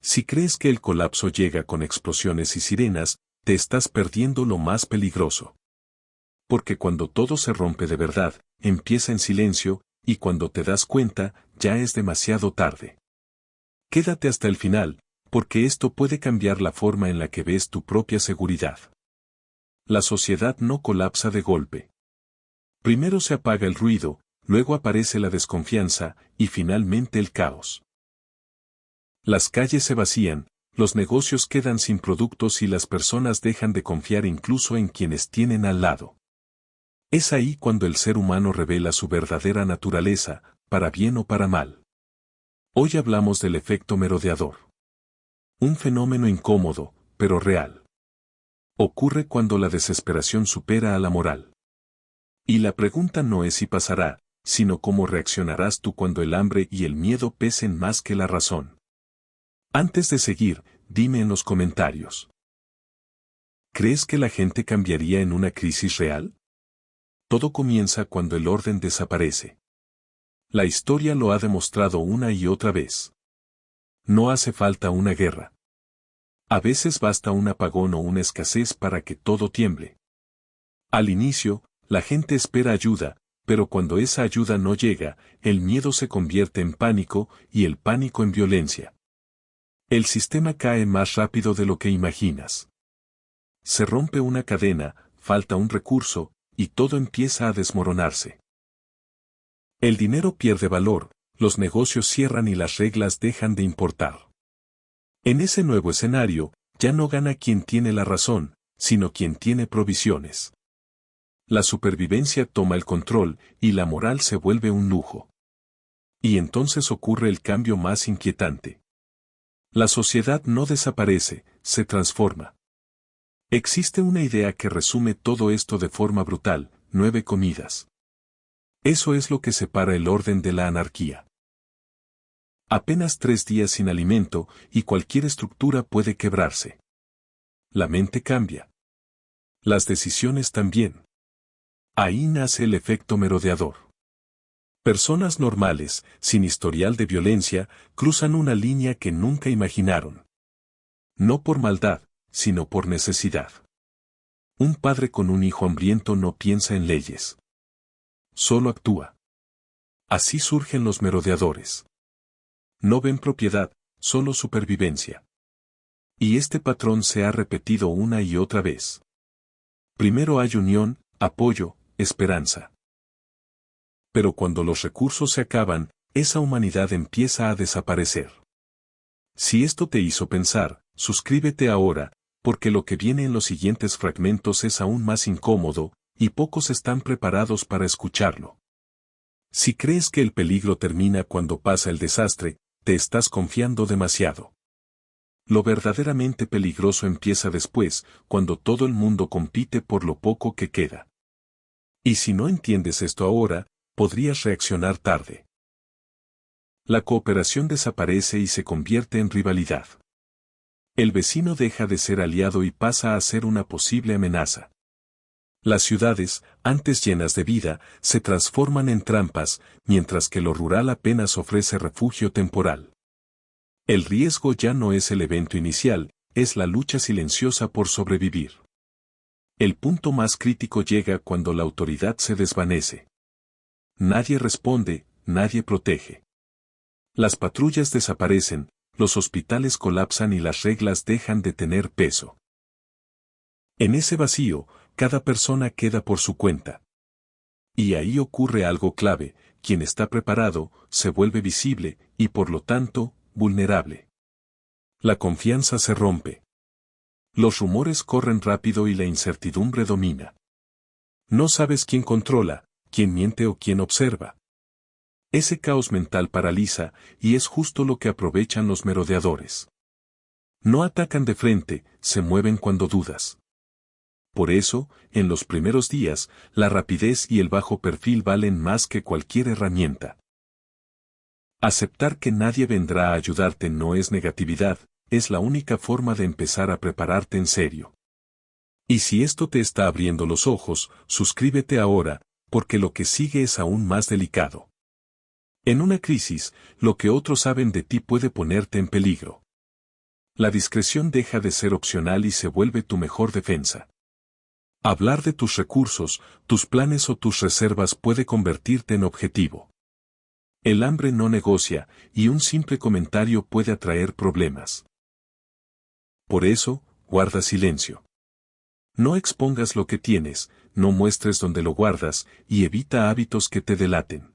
Si crees que el colapso llega con explosiones y sirenas, te estás perdiendo lo más peligroso. Porque cuando todo se rompe de verdad, empieza en silencio, y cuando te das cuenta, ya es demasiado tarde. Quédate hasta el final, porque esto puede cambiar la forma en la que ves tu propia seguridad. La sociedad no colapsa de golpe. Primero se apaga el ruido, luego aparece la desconfianza, y finalmente el caos. Las calles se vacían, los negocios quedan sin productos y las personas dejan de confiar incluso en quienes tienen al lado. Es ahí cuando el ser humano revela su verdadera naturaleza, para bien o para mal. Hoy hablamos del efecto merodeador. Un fenómeno incómodo, pero real. Ocurre cuando la desesperación supera a la moral. Y la pregunta no es si pasará, sino cómo reaccionarás tú cuando el hambre y el miedo pesen más que la razón. Antes de seguir, dime en los comentarios. ¿Crees que la gente cambiaría en una crisis real? Todo comienza cuando el orden desaparece. La historia lo ha demostrado una y otra vez. No hace falta una guerra. A veces basta un apagón o una escasez para que todo tiemble. Al inicio, la gente espera ayuda, pero cuando esa ayuda no llega, el miedo se convierte en pánico y el pánico en violencia. El sistema cae más rápido de lo que imaginas. Se rompe una cadena, falta un recurso, y todo empieza a desmoronarse. El dinero pierde valor, los negocios cierran y las reglas dejan de importar. En ese nuevo escenario, ya no gana quien tiene la razón, sino quien tiene provisiones. La supervivencia toma el control y la moral se vuelve un lujo. Y entonces ocurre el cambio más inquietante. La sociedad no desaparece, se transforma. Existe una idea que resume todo esto de forma brutal: 9 comidas. Eso es lo que separa el orden de la anarquía. Apenas 3 días sin alimento y cualquier estructura puede quebrarse. La mente cambia. Las decisiones también. Ahí nace el efecto merodeador. Personas normales, sin historial de violencia, cruzan una línea que nunca imaginaron. No por maldad, sino por necesidad. Un padre con un hijo hambriento no piensa en leyes. Solo actúa. Así surgen los merodeadores. No ven propiedad, solo supervivencia. Y este patrón se ha repetido una y otra vez. Primero hay unión, apoyo, esperanza. Pero cuando los recursos se acaban, esa humanidad empieza a desaparecer. Si esto te hizo pensar, suscríbete ahora, porque lo que viene en los siguientes fragmentos es aún más incómodo, y pocos están preparados para escucharlo. Si crees que el peligro termina cuando pasa el desastre, te estás confiando demasiado. Lo verdaderamente peligroso empieza después, cuando todo el mundo compite por lo poco que queda. Y si no entiendes esto ahora, podrías reaccionar tarde. La cooperación desaparece y se convierte en rivalidad. El vecino deja de ser aliado y pasa a ser una posible amenaza. Las ciudades, antes llenas de vida, se transforman en trampas, mientras que lo rural apenas ofrece refugio temporal. El riesgo ya no es el evento inicial, es la lucha silenciosa por sobrevivir. El punto más crítico llega cuando la autoridad se desvanece. Nadie responde, nadie protege. Las patrullas desaparecen, los hospitales colapsan y las reglas dejan de tener peso. En ese vacío, cada persona queda por su cuenta. Y ahí ocurre algo clave: quien está preparado, se vuelve visible, y por lo tanto, vulnerable. La confianza se rompe. Los rumores corren rápido y la incertidumbre domina. No sabes quién controla, quién miente o quién observa. Ese caos mental paraliza, y es justo lo que aprovechan los merodeadores. No atacan de frente, se mueven cuando dudas. Por eso, en los primeros días, la rapidez y el bajo perfil valen más que cualquier herramienta. Aceptar que nadie vendrá a ayudarte no es negatividad, es la única forma de empezar a prepararte en serio. Y si esto te está abriendo los ojos, suscríbete ahora, porque lo que sigue es aún más delicado. En una crisis, lo que otros saben de ti puede ponerte en peligro. La discreción deja de ser opcional y se vuelve tu mejor defensa. Hablar de tus recursos, tus planes o tus reservas puede convertirte en objetivo. El hambre no negocia, y un simple comentario puede atraer problemas. Por eso, guarda silencio. No expongas lo que tienes, no muestres dónde lo guardas, y evita hábitos que te delaten.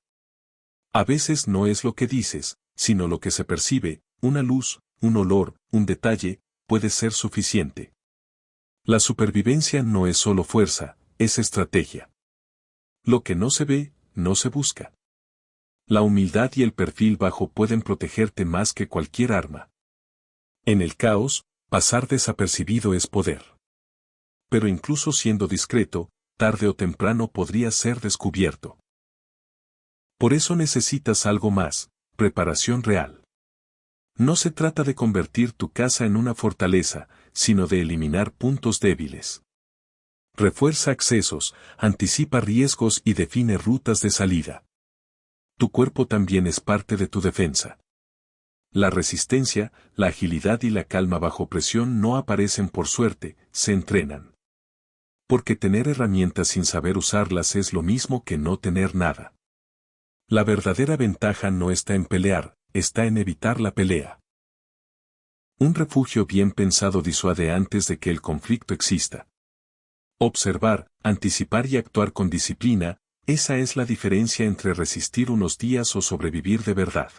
A veces no es lo que dices, sino lo que se percibe, una luz, un olor, un detalle, puede ser suficiente. La supervivencia no es solo fuerza, es estrategia. Lo que no se ve, no se busca. La humildad y el perfil bajo pueden protegerte más que cualquier arma. En el caos, pasar desapercibido es poder. Pero incluso siendo discreto, tarde o temprano podría ser descubierto. Por eso necesitas algo más, preparación real. No se trata de convertir tu casa en una fortaleza, sino de eliminar puntos débiles. Refuerza accesos, anticipa riesgos y define rutas de salida. Tu cuerpo también es parte de tu defensa. La resistencia, la agilidad y la calma bajo presión no aparecen por suerte, se entrenan. Porque tener herramientas sin saber usarlas es lo mismo que no tener nada. La verdadera ventaja no está en pelear, está en evitar la pelea. Un refugio bien pensado disuade antes de que el conflicto exista. Observar, anticipar y actuar con disciplina, esa es la diferencia entre resistir unos días o sobrevivir de verdad.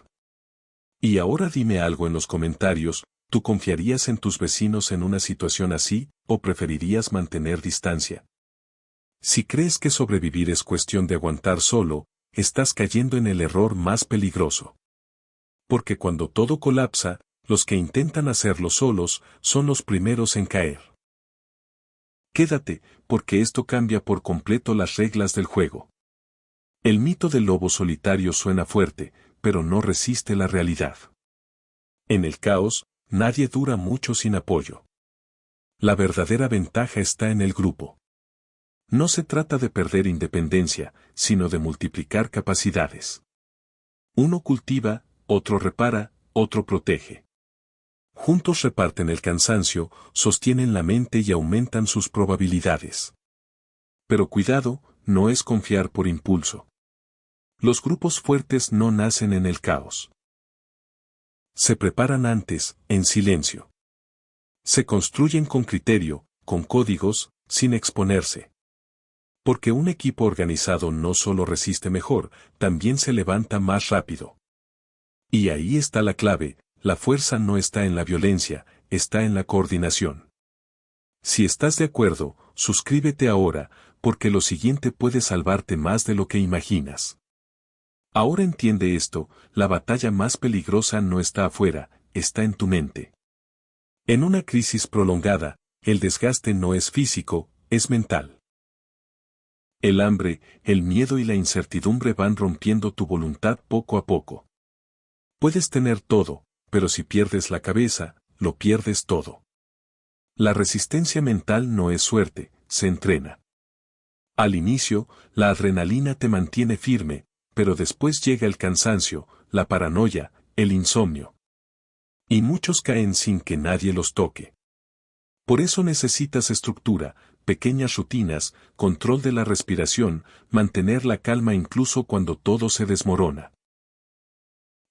Y ahora dime algo en los comentarios, ¿tú confiarías en tus vecinos en una situación así, o preferirías mantener distancia? Si crees que sobrevivir es cuestión de aguantar solo, estás cayendo en el error más peligroso. Porque cuando todo colapsa, los que intentan hacerlo solos son los primeros en caer. Quédate, porque esto cambia por completo las reglas del juego. El mito del lobo solitario suena fuerte, pero no resiste la realidad. En el caos, nadie dura mucho sin apoyo. La verdadera ventaja está en el grupo. No se trata de perder independencia, sino de multiplicar capacidades. Uno cultiva, otro repara, otro protege. Juntos reparten el cansancio, sostienen la mente y aumentan sus probabilidades. Pero cuidado, no es confiar por impulso. Los grupos fuertes no nacen en el caos. Se preparan antes, en silencio. Se construyen con criterio, con códigos, sin exponerse. Porque un equipo organizado no solo resiste mejor, también se levanta más rápido. Y ahí está la clave, la fuerza no está en la violencia, está en la coordinación. Si estás de acuerdo, suscríbete ahora, porque lo siguiente puede salvarte más de lo que imaginas. Ahora entiende esto, la batalla más peligrosa no está afuera, está en tu mente. En una crisis prolongada, el desgaste no es físico, es mental. El hambre, el miedo y la incertidumbre van rompiendo tu voluntad poco a poco. Puedes tener todo, pero si pierdes la cabeza, lo pierdes todo. La resistencia mental no es suerte, se entrena. Al inicio, la adrenalina te mantiene firme, pero después llega el cansancio, la paranoia, el insomnio. Y muchos caen sin que nadie los toque. Por eso necesitas estructura, pequeñas rutinas, control de la respiración, mantener la calma incluso cuando todo se desmorona.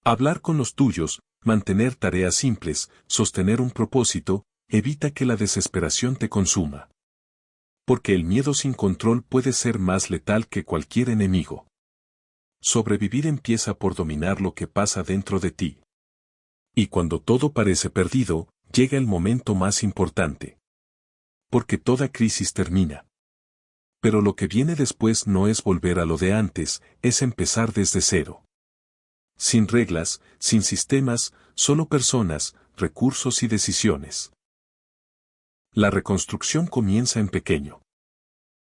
Hablar con los tuyos, mantener tareas simples, sostener un propósito, evita que la desesperación te consuma. Porque el miedo sin control puede ser más letal que cualquier enemigo. Sobrevivir empieza por dominar lo que pasa dentro de ti. Y cuando todo parece perdido, llega el momento más importante. Porque toda crisis termina. Pero lo que viene después no es volver a lo de antes, es empezar desde cero. Sin reglas, sin sistemas, solo personas, recursos y decisiones. La reconstrucción comienza en pequeño.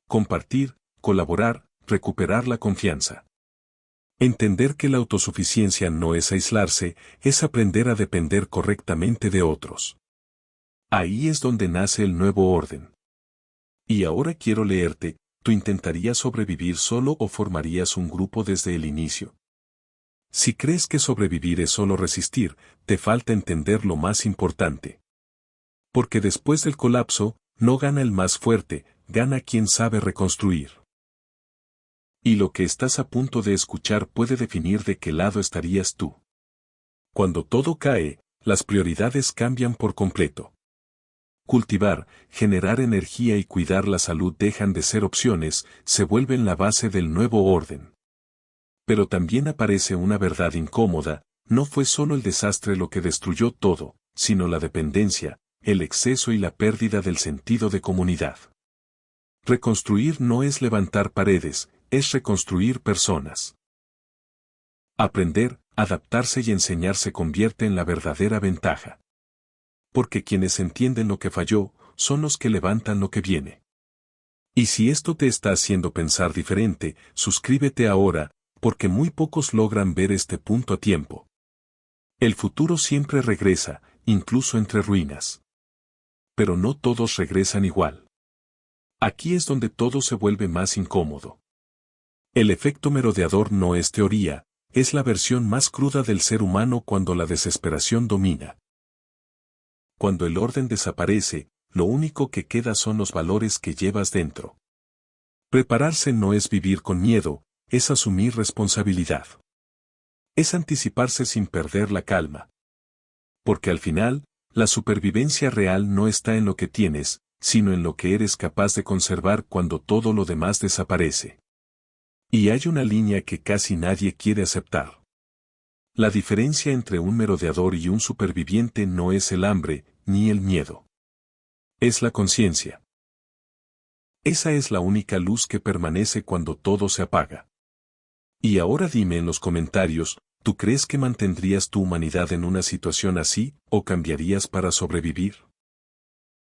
Compartir, colaborar, recuperar la confianza. Entender que la autosuficiencia no es aislarse, es aprender a depender correctamente de otros. Ahí es donde nace el nuevo orden. Y ahora quiero leerte, ¿tú intentarías sobrevivir solo o formarías un grupo desde el inicio? Si crees que sobrevivir es solo resistir, te falta entender lo más importante. Porque después del colapso, no gana el más fuerte, gana quien sabe reconstruir. Y lo que estás a punto de escuchar puede definir de qué lado estarías tú. Cuando todo cae, las prioridades cambian por completo. Cultivar, generar energía y cuidar la salud dejan de ser opciones, se vuelven la base del nuevo orden. Pero también aparece una verdad incómoda, no fue solo el desastre lo que destruyó todo, sino la dependencia, el exceso y la pérdida del sentido de comunidad. Reconstruir no es levantar paredes, es reconstruir personas. Aprender, adaptarse y enseñar se convierte en la verdadera ventaja. Porque quienes entienden lo que falló, son los que levantan lo que viene. Y si esto te está haciendo pensar diferente, suscríbete ahora, porque muy pocos logran ver este punto a tiempo. El futuro siempre regresa, incluso entre ruinas. Pero no todos regresan igual. Aquí es donde todo se vuelve más incómodo. El efecto merodeador no es teoría, es la versión más cruda del ser humano cuando la desesperación domina. Cuando el orden desaparece, lo único que queda son los valores que llevas dentro. Prepararse no es vivir con miedo, es asumir responsabilidad. Es anticiparse sin perder la calma. Porque al final, la supervivencia real no está en lo que tienes, sino en lo que eres capaz de conservar cuando todo lo demás desaparece. Y hay una línea que casi nadie quiere aceptar. La diferencia entre un merodeador y un superviviente no es el hambre, ni el miedo. Es la conciencia. Esa es la única luz que permanece cuando todo se apaga. Y ahora dime en los comentarios, ¿tú crees que mantendrías tu humanidad en una situación así, o cambiarías para sobrevivir?